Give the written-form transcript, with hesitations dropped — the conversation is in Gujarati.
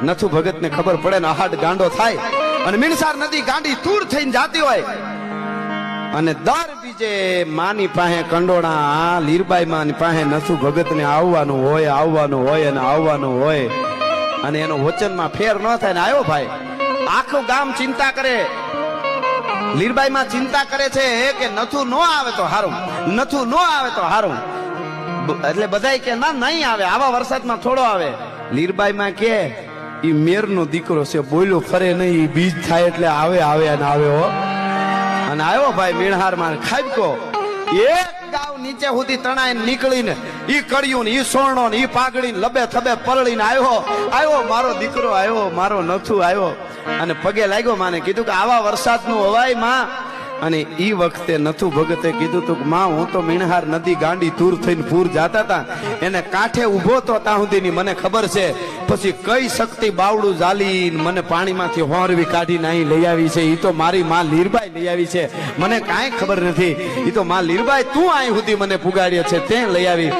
નથુ ભગત ને ખબર પડે ને આહાડ ગાંડો થાય અને મીણસાર નદી ગાંડી તૂર થઈને જાતી હોય અને દર બીજે માની પાસે કંડોણા લીરબાઈ માની પાસે નથુ ભગત ને આવવાનું હોય અને આવવાનું હોય અને એનો વચનમાં ફેર ન થાય ને આવ્યો ભાઈ આખું ગામ ચિંતા કરે લીરબાઈ માં ચિંતા કરે છે કે નથુ નો આવે તો હારું નથુ નો આવે તો હારું એટલે બધાય કે ના નહીં આવે આવા વરસાદમાં થોડો આવે લીરબાઈ માં કે ઈ મેર નો દીકરો છે બોલ્યો ફરે નહીં બીજ થાય એટલે આવે અને આવે હો અને આવ્યો ભાઈ મીણહાર માં ખાબકો એક ગાવ નીચે સુધી તણાઈ નીકળીને ઈ કડિયું ને ઈ સોરણો ને ઈ પાઘડી ને લબે થબે પલળીને આવ્યો મારો દીકરો આવ્યો મારો નથુ આવ્યો અને પગે લાગ્યો માને કીધું કે આવા વરસાદ નું હવાય માં અને ઈ વખતે નથુ ભગતે કીધું તું કે માં હું તો મીણહાર નદી ગાંડી તૂર થઈને પૂર જાતા હતા એને કાંઠે ઉભો તો ત્યાં સુધીની મને ખબર છે પછી કઈ શક્તિ બાવડું ઝાલી મને પાણીમાંથી હોરવી કાઢીને અહીં લઈ આવી છે ઈ તો મારી માં લીરબાઈ લઈ આવી છે મને કાંઈ ખબર નથી ઈ તો માં લીરબાઈ તું અહીં સુધી મને પુગાડ્યો છે તે લઈ આવી